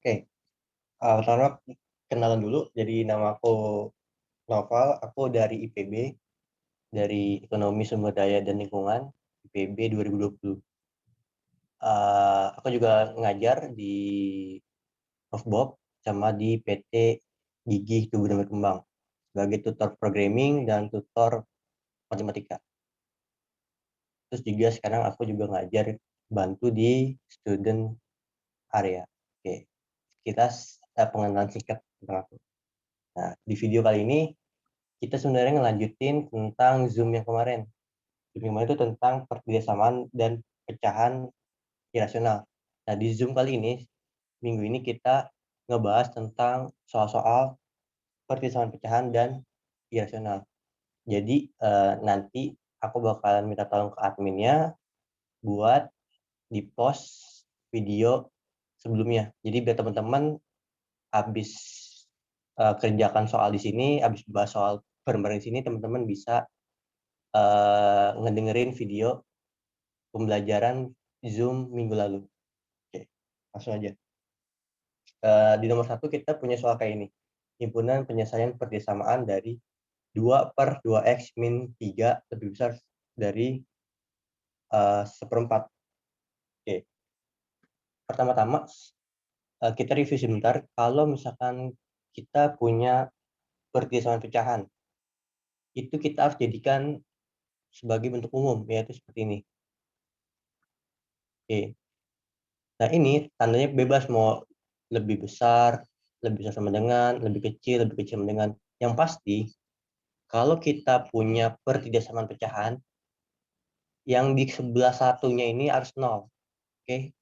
Oke, pertama kenalan dulu. Jadi nama aku Noval, aku dari IPB, dari Ekonomi Sumber Daya dan Lingkungan, IPB 2020. Aku juga ngajar di Profbob sama di PT Gigih Tumbuh dan Berkembang sebagai tutor programming dan tutor matematika. Terus juga sekarang aku juga ngajar bantu di student area. Oke, kita pengenalan singkat tentang aku. Nah, di video kali ini kita sebenarnya ngelanjutin tentang Zoom yang kemarin. Zoom yang kemarin itu tentang perkerjasamaan dan pecahan irasional. Nah, di Zoom kali ini, minggu ini kita ngebahas tentang soal-soal perkerjasamaan pecahan dan irasional. Jadi, nanti aku bakalan minta tolong ke adminnya buat di-post video sebelumnya. Jadi biar teman-teman habis kerjakan soal di sini, habis bahas soal bareng-bareng di sini, teman-teman bisa ngedengerin video pembelajaran Zoom minggu lalu. Oke, langsung aja. Di nomor satu kita punya soal kayak ini. Himpunan penyelesaian persamaan dari 2/2x min 3 lebih besar dari seperempat. Oke, pertama-tama kita review sebentar. Kalau misalkan kita punya persamaan pecahan, itu kita harus jadikan sebagai bentuk umum, yaitu seperti ini. Oke, nah ini tandanya bebas mau lebih besar sama dengan, lebih kecil sama dengan. Yang pasti, kalau kita punya pertidaksamaan pecahan, yang di sebelah satunya ini harus nol. Oke,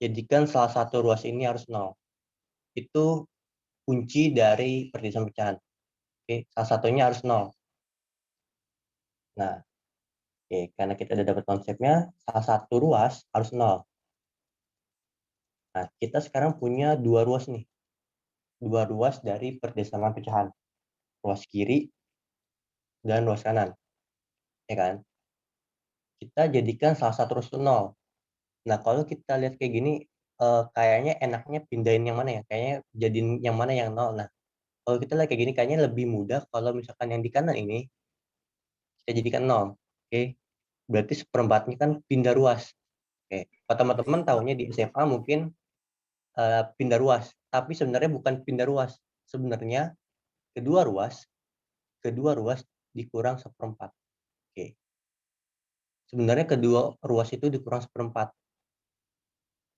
jadikan salah satu ruas ini harus nol. Itu kunci dari pertidaksamaan pecahan. Oke, salah satunya harus nol. Nah, oke, karena kita udah dapat konsepnya, salah satu ruas harus nol. Nah, kita sekarang punya dua ruas nih. Dua ruas dari pertidaksamaan pecahan. Ruas kiri dan ruas kanan. Ya kan? Kita jadikan salah satu ruas itu nol. Nah, kalau kita lihat kayak gini, kayaknya enaknya pindahin yang mana ya? Kayaknya jadiin yang mana yang nol. Nah, kalau kita lihat kayak gini, kayaknya lebih mudah kalau misalkan yang di kanan ini kita jadikan nol. Oke, berarti seperempatnya kan pindah ruas. Oke, kalau teman-teman tahunya di SMA mungkin pindah ruas, tapi sebenarnya bukan pindah ruas. Sebenarnya kedua ruas, kedua ruas dikurang seperempat. Oke, sebenarnya kedua ruas itu dikurang seperempat.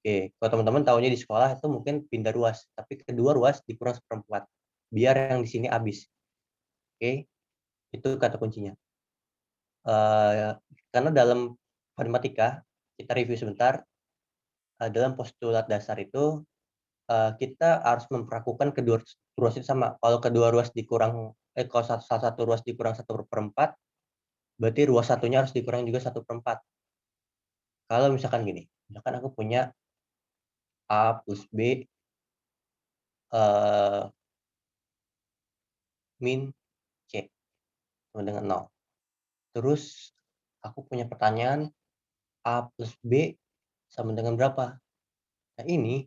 Oke, kalau teman-teman tahunya di sekolah itu mungkin pindah ruas, tapi kedua ruas dikurang seperempat. Biar yang di sini habis. Oke, itu kata kuncinya. Karena dalam matematika, kita review sebentar, dalam postulat dasar itu kita harus memperlakukan kedua ruas itu sama. Kalau kedua ruas dikurang, kalau salah satu ruas dikurang 1/4, berarti ruas satunya harus dikurang juga 1/4. Kalau misalkan gini, misalkan aku punya A plus B eh, min C sama dengan 0. Terus aku punya pertanyaan A plus B sama dengan berapa? Nah ini,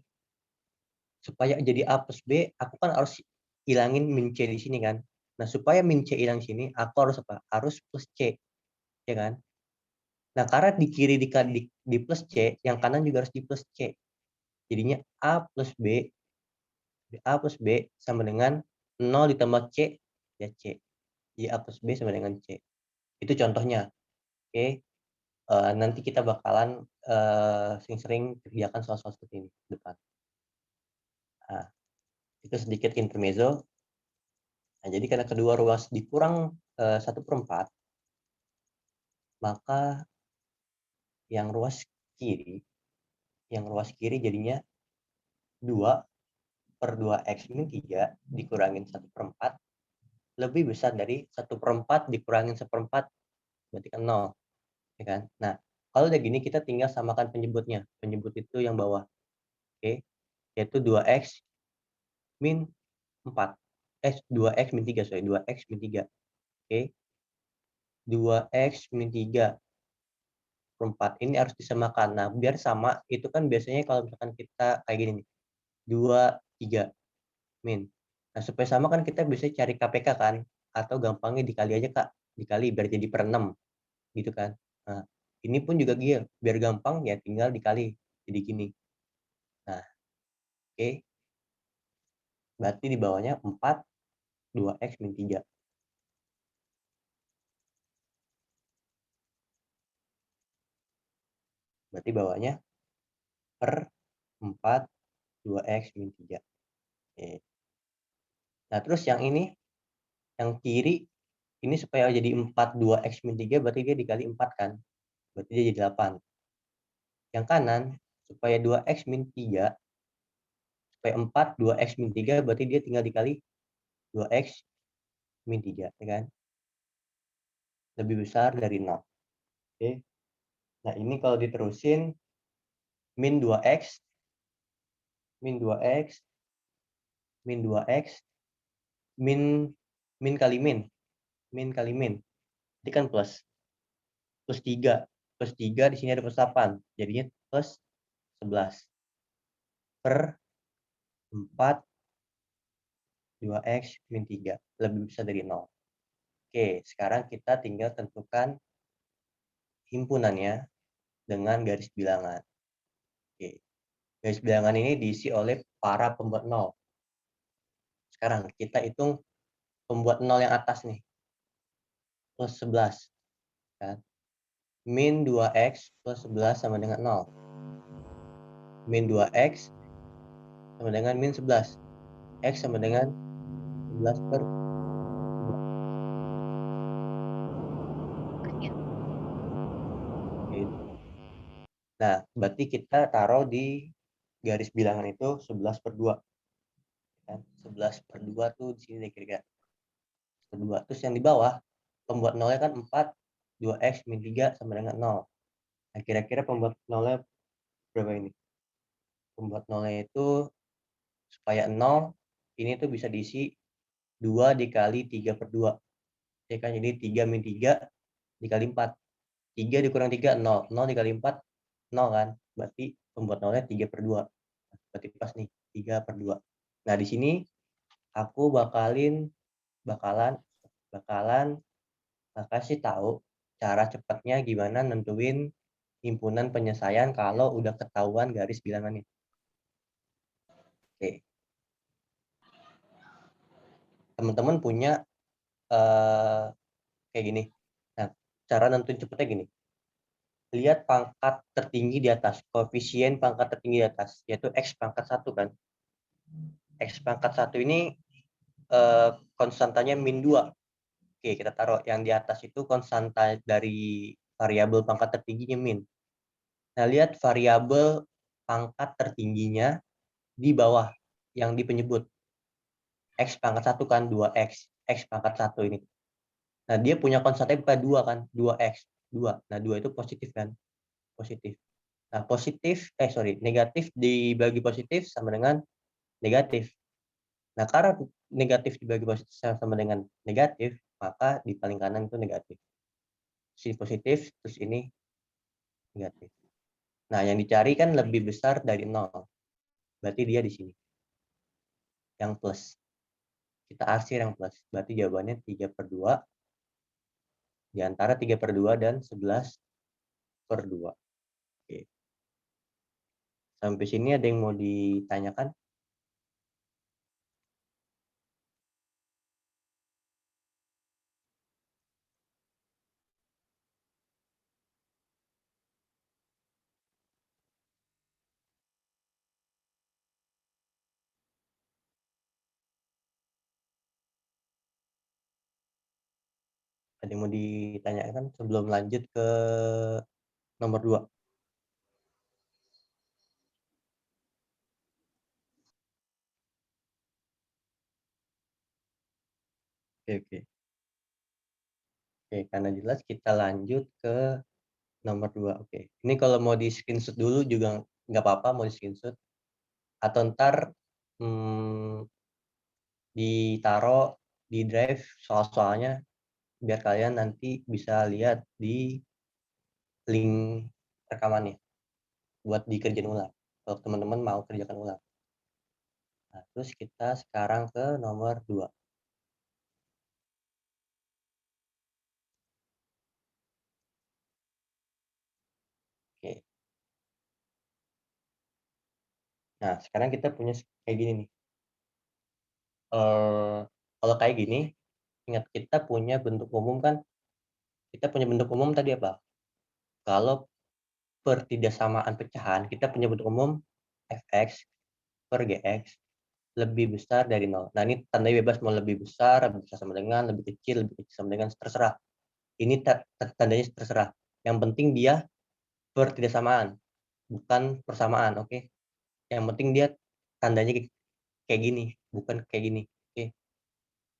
supaya jadi A plus B, aku kan harus hilangin min C di sini kan. Nah supaya min C hilang di sini, aku harus apa? Harus plus C, ya kan? Nah karena di kiri di plus C, yang kanan juga harus di plus C. Jadinya A plus B, A plus B sama dengan 0 ditambah C, ya C. Jadi A plus B sama dengan C. Itu contohnya. Oke. Nanti kita bakalan sering-sering kerjakan soal-soal seperti ini ke depan. Nah, itu sedikit intermezzo. Nah, jadi karena kedua ruas dikurang 1/4, maka yang ruas kiri, jadinya 2/2x min 3 dikurangin 1/4 lebih besar dari 1/4 dikurangin 1/4, berarti kan 0, ya kan? Nah, kalau udah gini kita tinggal samakan penyebutnya. Penyebut itu yang bawah, oke? Yaitu 2x min 4. 2x min 3, sorry, 2x min 3. Oke. 2x min 3 per 4 ini harus disamakan. Nah, biar sama itu kan biasanya kalau misalkan kita kayak gini nih. 2, 3, min. Nah, supaya sama kan kita bisa cari KPK kan, atau gampangnya dikali aja, Kak. Dikali biar jadi per 6, gitu kan. Nah, ini pun juga biar gampang ya tinggal dikali, jadi gini. Nah, oke. Berarti di bawahnya 4, 2x min 3. Berarti bawahnya per 4, 2x min 3. Oke. Nah, terus yang ini, yang kiri, ini supaya jadi 4, 2x min 3, berarti dia dikali 4 kan. Berarti dia jadi 8. Yang kanan, supaya 2x min 3, supaya 4, 2x min 3, berarti dia tinggal dikali 2x min 3, ya kan? Lebih besar dari 0. Oke. Nah, ini kalau diterusin, min 2x, min 2x, min 2x, min kali min kali min. Ini kan plus 3. Plus 3 di sini ada plus 8. Jadinya plus 11 per 4, 2x min 3. Lebih besar dari 0. Oke, sekarang kita tinggal tentukan himpunannya dengan garis bilangan. Oke. Garis bilangan ini diisi oleh para pembuat 0. Sekarang kita hitung pembuat 0 yang atas nih. Plus 11. Kan? Min 2x plus 11 sama dengan 0. Min 2x sama dengan min 11. X sama dengan 11 per 2. Oke. Nah, berarti kita taruh di garis bilangan itu 11 per 2. Kan? 11 per 2 tuh di sini kira-kira. Per 2. Terus yang di bawah, pembuat 0-nya kan 4, 2x min 3 sama dengan 0. Nah, kira-kira pembuat 0-nya berapa ini? Pembuat 0-nya itu supaya 0, ini tuh bisa diisi 2 dikali 3 per 2. Ya kan? Jadi 3 min 3 dikali 4. 3 dikurang 3, 0. 0 dikali 4, 0 kan? Berarti pembuat 0-nya 3 per 2. Berarti pas nih, 3 per 2. Nah, di sini aku bakalan kasih tahu cara cepatnya gimana nentuin himpunan penyelesaian kalau udah ketahuan garis bilangannya. Oke. Teman-teman punya kayak gini. Nah, cara nentuin cepatnya gini. Lihat pangkat tertinggi di atas, koefisien pangkat tertinggi di atas, yaitu X pangkat 1 kan. X pangkat 1 ini konstantanya min 2. Oke, kita taruh yang di atas itu konstanta dari variabel pangkat tertingginya min. Nah, lihat variabel pangkat tertingginya di bawah yang di penyebut. X pangkat 1 kan 2x, X pangkat 1 ini. Nah, dia punya konstanta bukan 2 kan, 2x, 2. Nah, 2 itu positif kan, positif. Nah, negatif dibagi positif sama dengan negatif. Nah, karena negatif dibagi positif sama dengan negatif, maka di paling kanan itu negatif. Sini positif, terus ini negatif. Nah, yang dicari kan lebih besar dari 0. Berarti dia di sini. Yang plus. Kita arsir yang plus. Berarti jawabannya 3 per 2. Di antara 3 per 2 dan 11 per 2. Oke. Sampai sini ada yang mau ditanyakan? Ada yang mau ditanyakan sebelum lanjut ke nomor 2? Oke, oke. Oke, karena jelas kita lanjut ke nomor 2. Oke. Ini kalau mau di screenshot dulu juga nggak apa-apa, mau di screenshot. Atau ntar ditaruh di drive soal-soalnya biar kalian nanti bisa lihat di link rekamannya buat dikerjain ulang. Kalau teman-teman mau kerjakan ulang. Nah, terus kita sekarang ke nomor 2. Oke. Nah, sekarang kita punya kayak gini nih. Kalau kayak gini, ingat kita punya bentuk umum kan, kita punya bentuk umum tadi apa? Kalau pertidaksamaan pecahan, kita punya bentuk umum fx per gx lebih besar dari 0. Nah, ini tandanya bebas, mau lebih besar, lebih besar sama dengan, lebih kecil sama dengan, terserah. Ini tandanya terserah. Yang penting dia pertidaksamaan, bukan persamaan, oke? Yang penting dia tandanya kayak gini, bukan kayak gini, oke?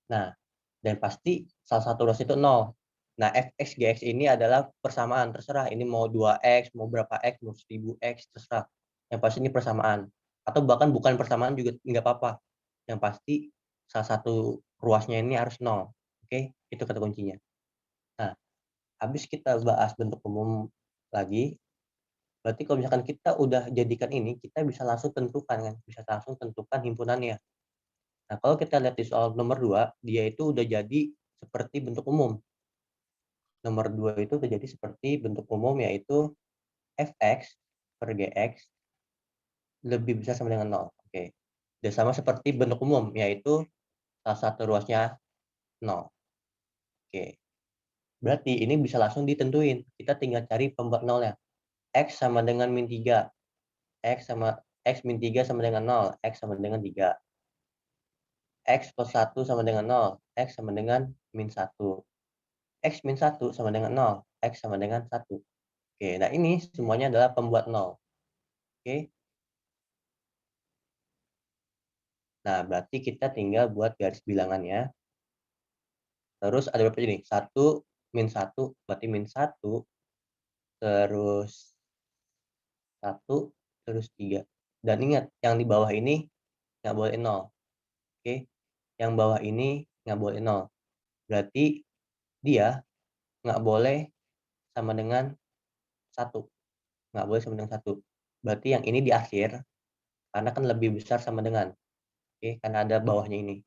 Nah, dan pasti salah satu ruas itu 0. Nah, fx, gx ini adalah persamaan, terserah. Ini mau 2x, mau berapa x, mau 1000x, terserah. Yang pasti ini persamaan. Atau bahkan bukan persamaan juga nggak apa-apa. Yang pasti salah satu ruasnya ini harus 0. Oke, itu kata kuncinya. Nah, habis kita bahas bentuk umum lagi, berarti kalau misalkan kita udah jadikan ini, kita bisa langsung tentukan kan, bisa langsung tentukan himpunannya. Nah, kalau kita lihat di soal nomor 2, dia itu udah jadi seperti bentuk umum. Nomor 2 itu udah jadi seperti bentuk umum, yaitu fx per gx lebih besar sama dengan 0. Oke. Dan sama seperti bentuk umum, yaitu salah satu ruasnya 0. Oke. Berarti ini bisa langsung ditentuin. Kita tinggal cari pembuat nolnya. X sama dengan min 3. X min 3 sama dengan 0. X sama dengan 3. X plus 1 sama dengan 0. X sama dengan min 1. X min 1 sama dengan 0. X sama dengan 1. Oke, nah ini semuanya adalah pembuat 0. Oke. Nah, berarti kita tinggal buat garis bilangannya. Terus ada berapa ini? 1, min 1, berarti min 1, terus 1, terus 3. Dan ingat, yang di bawah ini nggak boleh 0. Oke? Yang bawah ini nggak boleh 0. Berarti dia nggak boleh sama dengan 1. Nggak boleh sama dengan 1. Berarti yang ini di akhir, karena kan lebih besar sama dengan. Oke? Karena ada bawahnya ini.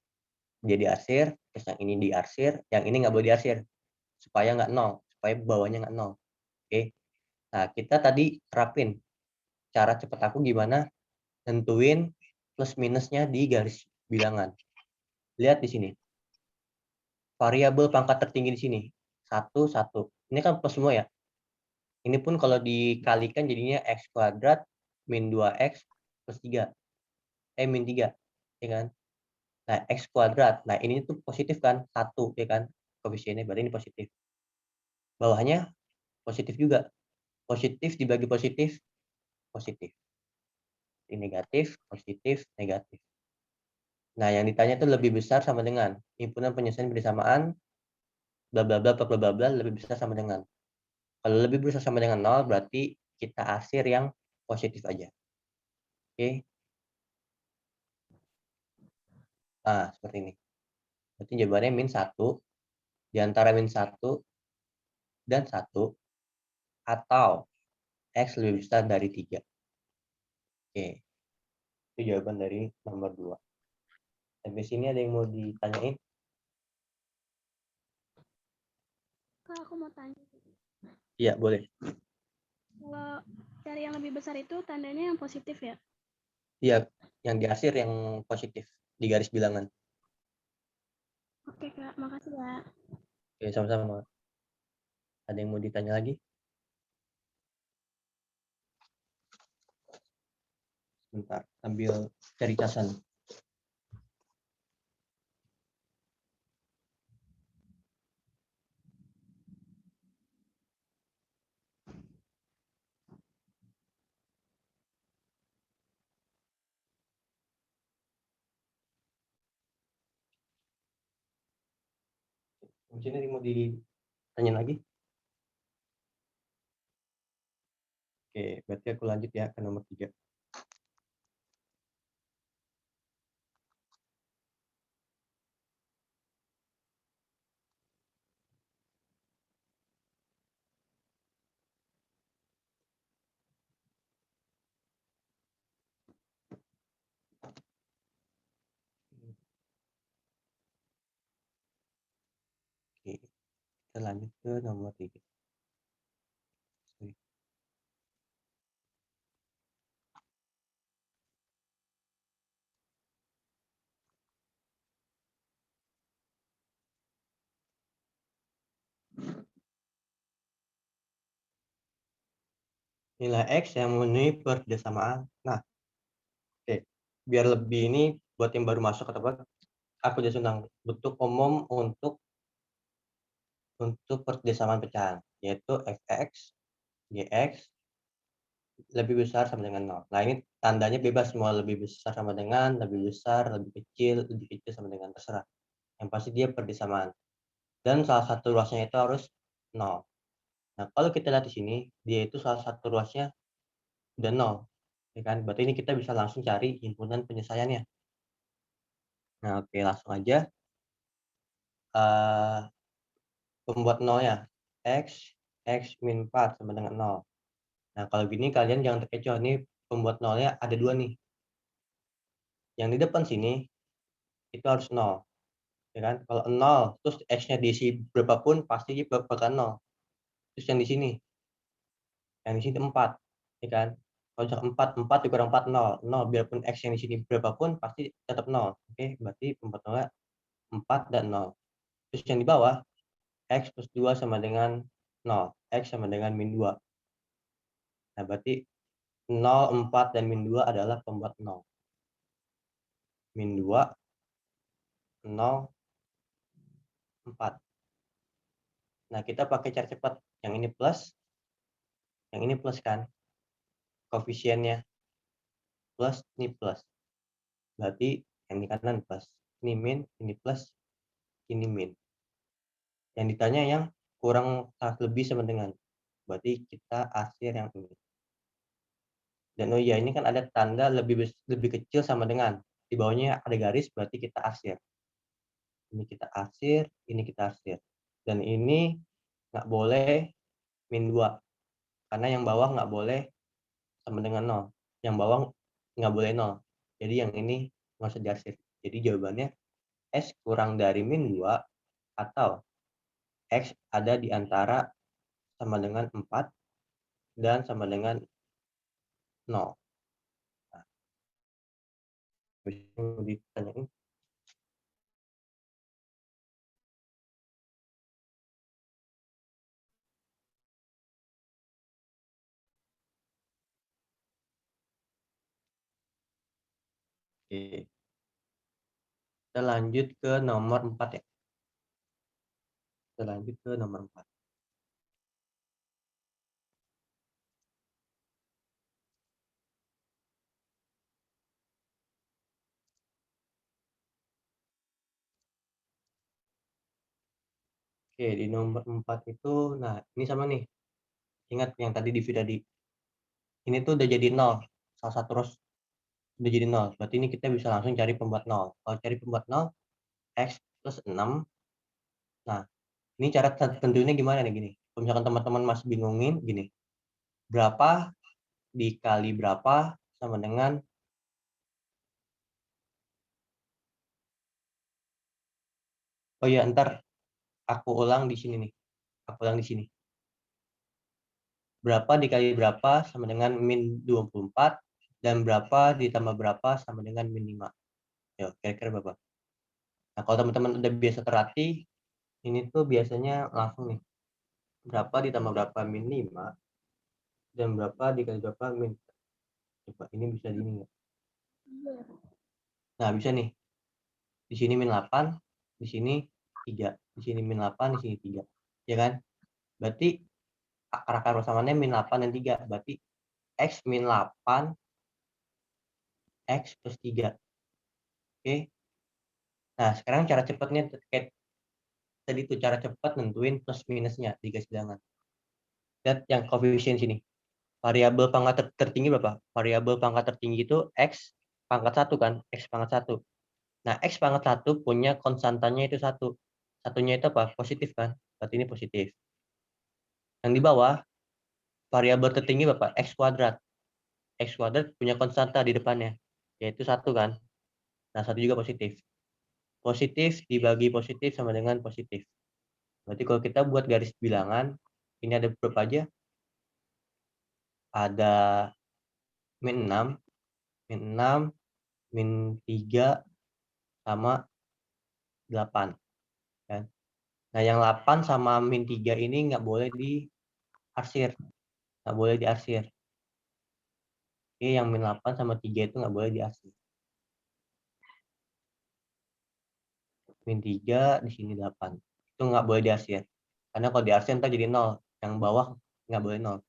Dia diarsir, terus yang ini diarsir, yang ini nggak boleh diarsir. Supaya nggak 0, supaya bawahnya nggak 0. Oke? Nah, kita tadi terapin cara cepat aku gimana nentuin plus minusnya di garis bilangan. Lihat di sini. Variabel pangkat tertinggi di sini. 1, 1. Ini kan plus semua ya. Ini pun kalau dikalikan jadinya x kuadrat min 2x plus 3. Min 3. Ya kan? Nah, x kuadrat. Nah, ini tuh positif kan? 1, ya kan? Koefisiennya berarti ini positif. Bawahnya positif juga. Positif dibagi positif, positif. Ini negatif, positif, negatif. Nah, yang ditanya itu lebih besar sama dengan himpunan penyelesaian bersamaan bla bla bla bla bla bla lebih besar sama dengan. Kalau lebih besar sama dengan 0 berarti kita arsir yang positif aja. Oke. Nah, seperti ini. Berarti jawabannya min 1 di antara min 1 dan 1 atau x lebih besar dari 3. Oke. Itu jawaban dari nomor 2. Sampai sini ada yang mau ditanyain? Kak, aku mau tanya. Iya, boleh. Kalau cari yang lebih besar itu tandanya yang positif ya? Iya, yang diarsir yang positif di garis bilangan. Oke, Kak. Makasih ya. Oke, sama-sama. Ada yang mau ditanya lagi? Sebentar, ambil cari casan. Di sini mau ditanya lagi? Oke, berarti aku lanjut ya ke nomor 3. Kita lanjut ke nomor 3. Nilai X yang memenuhi persamaan. Nah, oke. Biar lebih ini buat yang baru masuk atau apa, aku jelasin tentang bentuk umum untuk persamaan pecahan, yaitu fx, gx lebih besar sama dengan 0. Nah, ini tandanya bebas, mau lebih besar sama dengan, lebih besar, lebih kecil sama dengan, terserah. Yang pasti dia persamaan. Dan salah satu ruasnya itu harus 0. Nah, kalau kita lihat di sini, dia itu salah satu ruasnya udah 0. Ya kan? Berarti ini kita bisa langsung cari himpunan penyelesaiannya. Nah, oke, langsung aja. Pembuat 0-nya. X min 4 sama dengan 0. Nah, kalau gini kalian jangan terkecoh. Ini pembuat 0-nya ada 2 nih. Yang di depan sini, itu harus 0. Ya kan? Kalau 0, terus X-nya diisi berapapun, pasti dia bakal 0. Terus yang di sini 4. Ya kan? Kalau misalkan 4 dikurang 4, 0. 0, biarpun X yang di sini berapapun, pasti tetap 0. Oke, berarti pembuat 0-nya 4 dan 0. Terus yang di bawah, X plus 2 sama dengan 0. X sama dengan min 2. Nah, berarti 0, 4, dan min 2 adalah pembuat 0. Min 2, 0, 4. Nah, kita pakai cara cepat. Yang ini plus, yang ini plus kan. Koefisiennya plus, ini plus. Berarti yang di kanan plus. Ini min, ini plus, ini min. Yang ditanya yang kurang lebih sama dengan. Berarti kita akhir yang ini. Dan oh iya, ini kan ada tanda lebih kecil sama dengan. Di bawahnya ada garis, berarti kita akhir. Ini kita akhir, ini kita akhir. Dan ini nggak boleh min 2. Karena yang bawah nggak boleh sama dengan 0. Yang bawah nggak boleh 0. Jadi yang ini nggak usah diarsir. Jadi jawabannya S kurang dari min 2 atau X ada di antara sama dengan 4 dan sama dengan 0. Nah, bisa ditanyain. Oke. Kita lanjut ke nomor 4 ya. Kita lanjut ke nomor 4. Oke, di nomor 4 itu, nah ini sama nih. Ingat yang tadi di video tadi. Ini tuh udah jadi 0. Salah satu rows udah jadi 0. Berarti ini kita bisa langsung cari pembuat 0. Kalau cari pembuat 0, X plus 6. Nah, ini cara tentunya gimana nih gini. Kalau misalkan teman-teman masih bingungin, gini. Berapa dikali berapa sama dengan, oh ya ntar aku ulang di sini nih. Aku ulang di sini. Berapa dikali berapa sama dengan min 24 dan berapa ditambah berapa sama dengan min 5. Yo, kira-kira berapa? Nah, kalau teman-teman udah biasa terlatih, ini tuh biasanya langsung nih. Berapa ditambah berapa min 5 dan berapa dikali berapa min. Coba ini bisa di ini nggak? Nah, bisa nih. Di sini min 8, di sini 3. Di sini min 8, di sini 3. Ya kan? Berarti akar persamaannya min 8 dan 3. Berarti X min 8, X plus 3. Oke. Nah, sekarang cara cepatnya terkait tadi itu cara cepat nentuin plus minusnya di garis bilangan. Lihat yang koefisien sini. Variabel pangkat tertinggi berapa? Variabel pangkat tertinggi itu X pangkat 1 kan? X pangkat 1. Nah, X pangkat 1 punya konstantanya itu 1. Satunya itu apa? Positif kan? Berarti ini positif. Yang di bawah, variabel tertinggi berapa? X kuadrat. X kuadrat punya konstanta di depannya, yaitu 1 kan? Nah, 1 juga positif. Positif dibagi positif sama dengan positif. Berarti kalau kita buat garis bilangan, ini ada berapa aja? Ada min 6, min 6, min 3, sama 8. Kan? Nah, yang 8 sama min 3 ini nggak boleh diarsir. Nggak boleh diarsir. Oke, yang min 8 sama 3 itu nggak boleh diarsir. Min 3, di sini 8. Itu nggak boleh diarsir. Karena kalau diarsir ntar jadi 0. Yang bawah nggak boleh 0.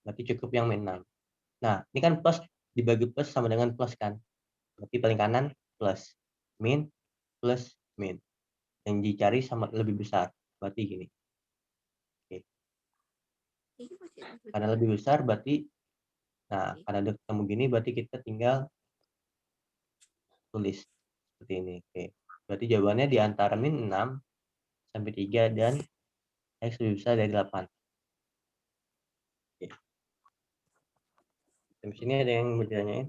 Berarti cukup yang min 6. Nah, ini kan plus dibagi plus sama dengan plus kan. Berarti paling kanan plus. Min plus min. Yang dicari sama lebih besar. Berarti gini. Oke. Karena lebih besar berarti, nah karena udah ketemu gini berarti kita tinggal tulis seperti ini. Oke. Berarti jawabannya di antara min 6 sampai 3 dan X lebih besar dari 8. Oke. Sampai sini ada yang mau ditanyain?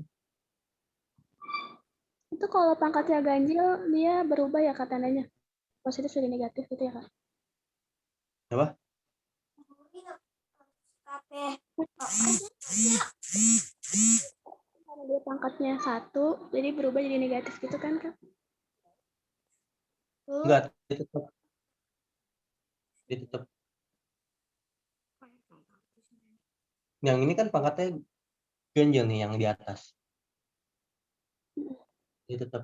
Itu kalau pangkatnya ganjil, dia berubah ya Kak tandanya? Positif jadi negatif gitu ya Kak? Apa? Kalau dia pangkatnya 1, jadi berubah jadi negatif gitu kan Kak? Enggak, dia tetap. Dia tetap. Yang ini kan pangkatnya ganjil nih yang di atas. Dia tetap.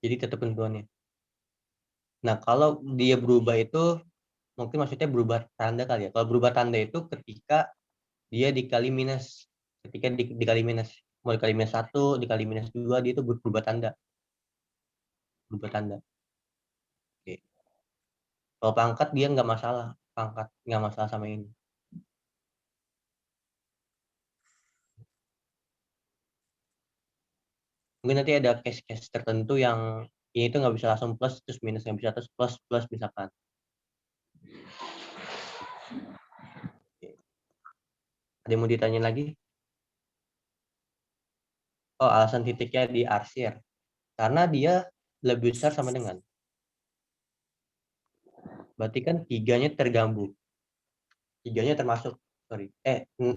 Jadi tetap tentuannya. Nah, kalau dia berubah itu mungkin maksudnya berubah tanda kali ya. Kalau berubah tanda itu ketika dia dikali minus. Ketika dikali minus. Mau dikali minus 1, dikali minus 2, dia itu berubah tanda. Berubah tanda. Oke. Kalau pangkat dia nggak masalah. Pangkat nggak masalah sama ini. Mungkin nanti ada case-case tertentu yang ini tuh nggak bisa langsung plus terus minus, nggak bisa terus plus plus misalkan. Oke. Ada yang mau ditanya lagi? Oh, alasan titiknya diarsir. Karena dia lebih besar sama dengan. Berarti kan tiganya tergabung. Tiganya termasuk, sorry.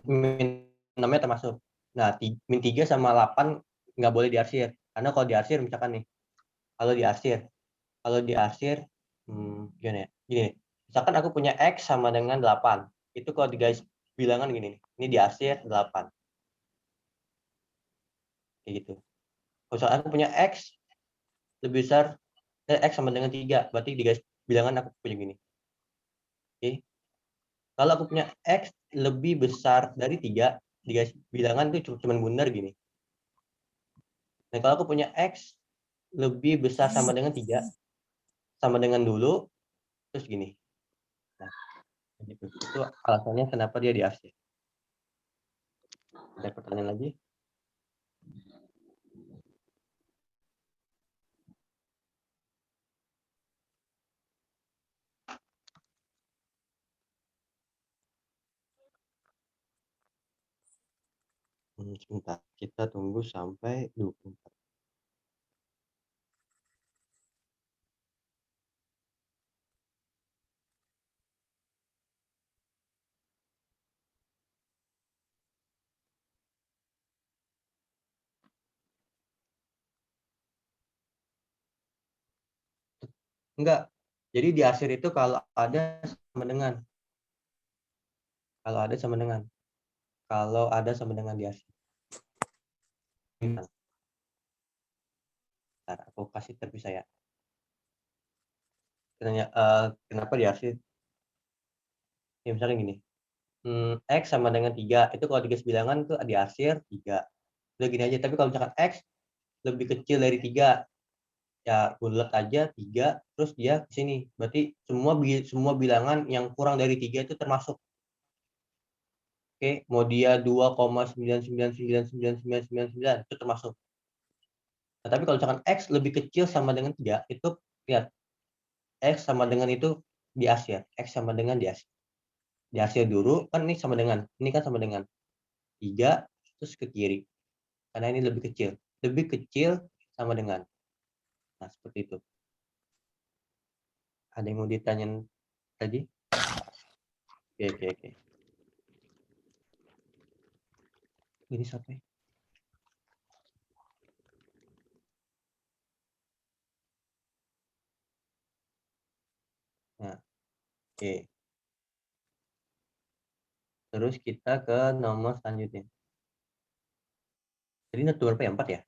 Min 6-nya termasuk. Nah, min 3 sama 8 nggak boleh diarsir. Karena kalau diarsir misalkan nih, kalau diarsir, gimana ya? Gini, misalkan aku punya X sama dengan 8. Itu kalau di guys bilangan gini, ini diarsir 8. Kayak gitu. Kalau aku punya X lebih besar, X sama dengan 3. Berarti di guys bilangan aku punya gini. Oke. Kalau aku punya X lebih besar dari 3, di guys bilangan itu cuma bundar gini. Nah, kalau aku punya X lebih besar sama dengan 3, sama dengan dulu, terus gini. Nah, gitu. Itu alasannya kenapa dia diarsir. Ada pertanyaan lagi? Sebentar, kita tunggu sampai 24. Enggak. Jadi diarsir itu kalau ada sama dengan. Kalau ada sama dengan. Kalau ada sama dengan diarsir. Bentar, aku kasih terpisah ya. Kenapa diarsir? Ya, misalnya gini. X sama dengan 3. Itu kalau digas bilangan itu diarsir 3. Udah gini aja. Tapi kalau misalkan X lebih kecil dari 3, ya bulat aja 3, terus dia ke sini. Berarti semua bilangan yang kurang dari 3 itu termasuk. Oke, mau dia 2,9999999 itu termasuk. Nah, tapi kalau misalkan X lebih kecil sama dengan 3, itu lihat X sama dengan itu diarsir. X sama dengan diarsir. Diarsir dulu, kan ini sama dengan. Ini kan sama dengan 3, terus ke kiri. Karena ini lebih kecil. Lebih kecil sama dengan. Nah, seperti itu. Ada yang mau ditanyain tadi? Oke. Ini siapa ya? Nah, oke. Terus kita ke nomor selanjutnya. Jadi nomor berapa ya? 4 ya?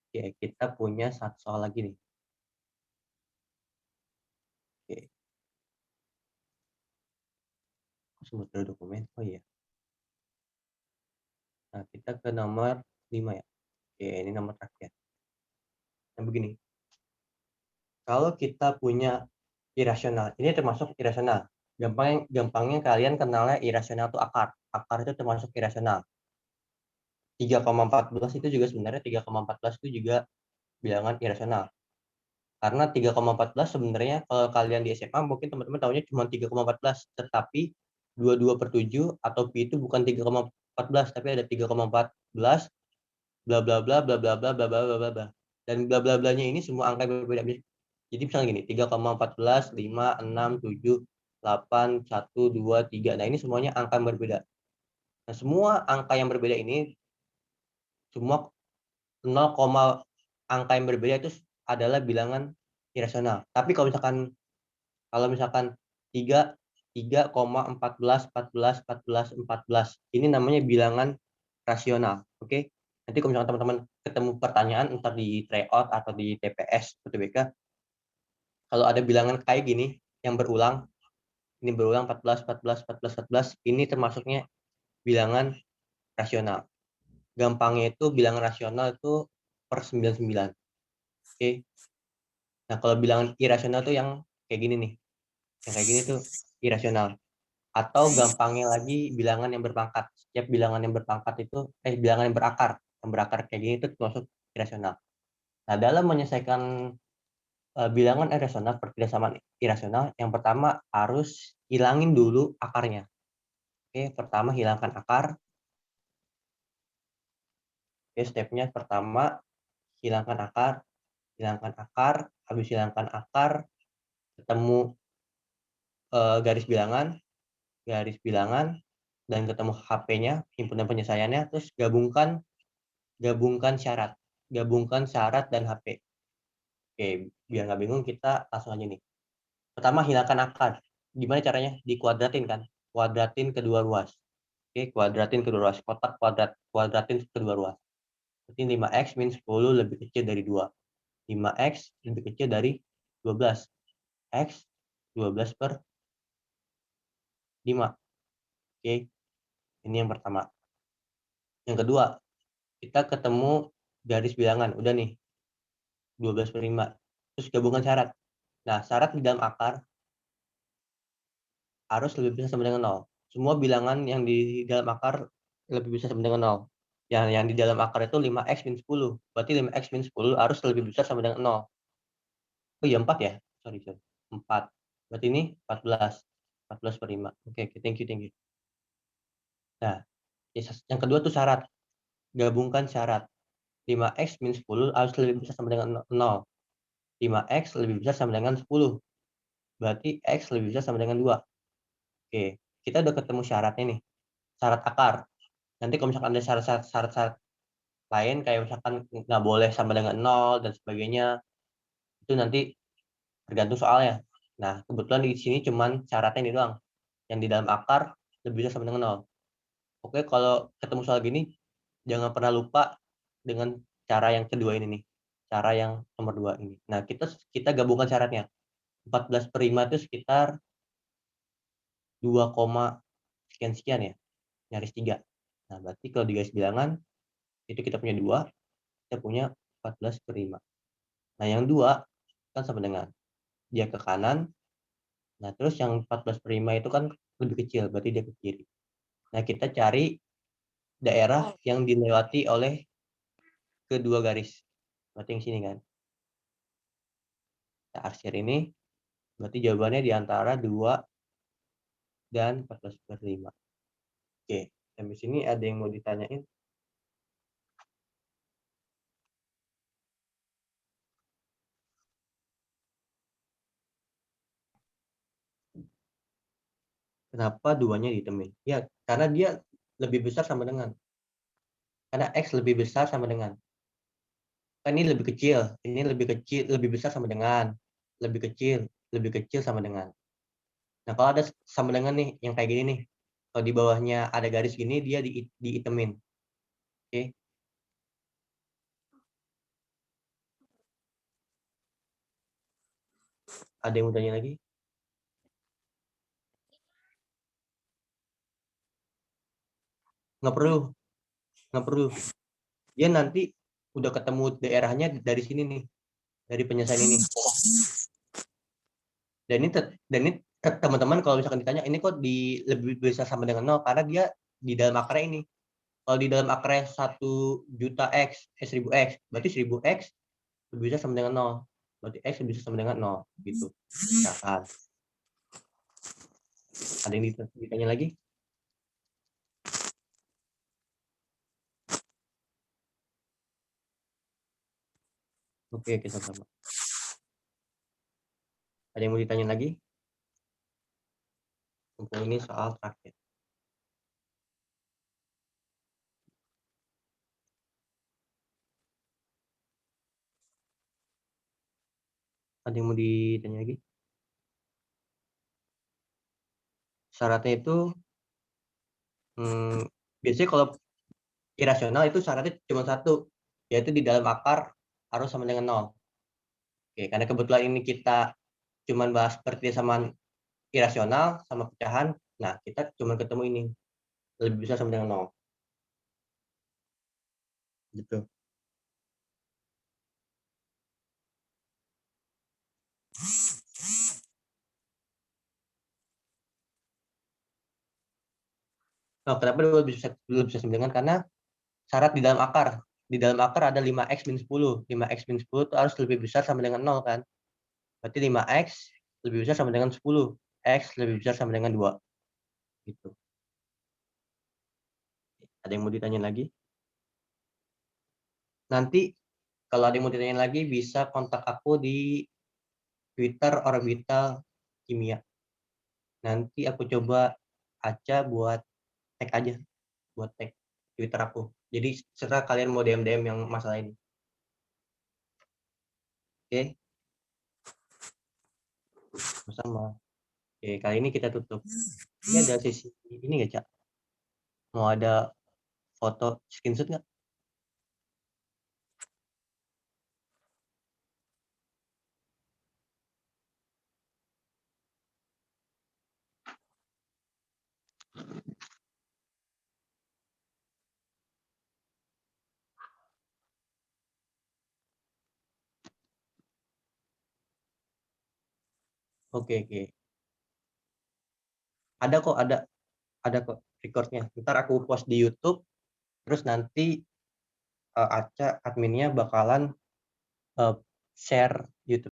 Oke, kita punya satu soal lagi nih. Oke. Sebut dulu dokumen. Oh iya. Nah, kita ke nomor 5 ya. Oke, ini nomor terakhir. Nah, begini. Kalau kita punya irasional, ini termasuk irasional. Gampangnya kalian kenalnya irasional itu akar. Akar itu termasuk irasional. 3,14 itu juga sebenarnya 3,14 itu juga bilangan irasional. Karena 3,14 sebenarnya kalau kalian di SMA mungkin teman-teman tahunya cuma 3,14, tetapi 22/7 atau pi itu bukan 3,14 tapi ada 3,14 bla bla bla bla bla bla bla bla bla bla bla. Dan bla bla blanya ini semua angka yang berbeda. Jadi misalnya gini, 3,14, 5, 6, 7, 8, 1, 2, 3. Nah, ini semuanya angka yang berbeda. Nah, semua angka yang berbeda ini semua 0, angka yang berbeda itu adalah bilangan irasional. Tapi kalau misalkan 3 3,14 14 14 14 ini namanya bilangan rasional. Oke. Nanti kalau misalkan teman-teman ketemu pertanyaan entah di tryout atau di TPS UTBK, kalau ada bilangan kayak gini yang berulang, ini berulang 14 14 14 14, ini termasuknya bilangan rasional. Gampangnya itu bilangan rasional itu per 99. Oke. Nah, kalau bilangan irasional tuh yang kayak gini nih. Yang kayak gini tuh irasional. Atau gampangnya lagi bilangan yang berpangkat. Setiap bilangan yang berpangkat itu bilangan yang berakar kayak gini itu termasuk irasional. Nah, dalam menyelesaikan bilangan irasional, perpisahan irasional, yang pertama harus hilangin dulu akarnya. Oke, pertama hilangkan akar. Oke, stepnya pertama hilangkan akar, habis hilangkan akar, ketemu garis bilangan, dan ketemu HP-nya, himpunan penyelesaiannya, terus gabungkan syarat dan HP. Oke, biar nggak bingung kita langsung aja nih. Pertama hilangkan akar. Gimana caranya? Dikuadratin kan? Kuadratin kedua ruas. Oke, kuadratin kedua ruas. Kotak kuadratin kedua ruas. Berarti 5x min 10 lebih kecil dari 2. 5x lebih kecil dari 12. X 12 per 5. Oke, ini yang pertama. Yang kedua, kita ketemu garis bilangan. Udah nih, 12 per 5. Terus gabungan syarat. Nah, syarat di dalam akar harus lebih besar sama dengan 0. Semua bilangan yang di dalam akar lebih besar sama dengan 0. Yang di dalam akar itu 5x min 10. Berarti 5x min 10 harus lebih besar sama dengan 0. Oh iya, 4 ya? Sorry. 4. Berarti ini 14. 14 per 5. Oke, thank you. Nah, yang kedua tuh syarat. Gabungkan syarat. 5x min 10 harus lebih besar sama dengan 0. 5x lebih besar sama dengan 10. Berarti x lebih besar sama dengan 2. Oke, kita udah ketemu syaratnya nih. Syarat akar. Nanti kalau misalkan ada syarat-syarat lain, kayak misalkan nggak boleh sama dengan 0 dan sebagainya, itu nanti tergantung soalnya. Nah, kebetulan di sini cuman syaratnya ini doang. Yang di dalam akar lebih besar sama dengan 0. Oke, kalau ketemu soal gini, jangan pernah lupa dengan cara yang kedua ini nih. Cara yang nomor 2 ini. Nah, kita gabungkan syaratnya. 14 per 5 itu sekitar 2, sekian ya. Nyaris 3. Nah, berarti kalau di garis bilangan, itu kita punya 2, kita punya 14 per 5. Nah, yang 2 kan sama dengan dia ke kanan. Nah, terus yang 14 per 5 itu kan lebih kecil, berarti dia ke kiri. Nah, kita cari daerah yang dilewati oleh kedua garis. Berarti yang sini kan. Nah, arsir ini berarti jawabannya di antara 2 dan 14 per 5. Oke, sampai sini ada yang mau ditanyain? Kenapa duanya ditemin? Ya, karena dia lebih besar sama dengan. Karena X lebih besar sama dengan. Kan ini lebih kecil, lebih besar sama dengan. Lebih kecil sama dengan. Nah, kalau ada sama dengan nih, yang kayak gini nih. Kalau di bawahnya ada garis gini, dia diitemin. Oke. Ada yang mau tanya lagi? Nggak perlu, nggak perlu. Dia nanti udah ketemu daerahnya dari sini nih, dari penyelesaian ini. Teman-teman kalau misalkan ditanya, ini kok lebih besar sama dengan 0, karena dia di dalam akarnya ini. Kalau di dalam akarnya 1.000.000 X, 1000 X, berarti 1000 X lebih besar sama dengan 0. Berarti X lebih besar sama dengan 0, gitu. Misalkan. Ada yang ditanya lagi? Oke, kita sama. Ada yang mau ditanya lagi? Mumpung ini soal terakhir. Ada yang mau ditanya lagi? Syaratnya itu, biasanya kalau irasional itu syaratnya cuma satu, yaitu di dalam akar harus sama dengan 0. Oke, karena kebetulan ini kita cuma bahas persamaan irasional sama pecahan, nah kita cuma ketemu ini, lebih besar sama dengan 0. Gitu. Nah, kenapa belum bisa sama dengan? Karena syarat di dalam akar. Di dalam akar ada 5x min 10. 5x min 10 itu harus lebih besar sama dengan 0 kan? Berarti 5x lebih besar sama dengan 10. X lebih besar sama dengan 2. Gitu. Ada yang mau ditanya lagi? Nanti kalau ada yang mau ditanya lagi bisa kontak aku di Twitter Orbital Kimia. Nanti aku coba Aca buat tag aja, buat tag Twitter aku. Jadi setelah kalian mau DM-DM yang masalah ini. Oke, sama. Oke, kali ini kita tutup. Ini ada sesi ini nggak, Cak? Mau ada foto screenshot nggak? Oke, oke. Ada kok, ada kok recordnya. Ntar aku post di YouTube, terus nanti Aca adminnya bakalan share YouTube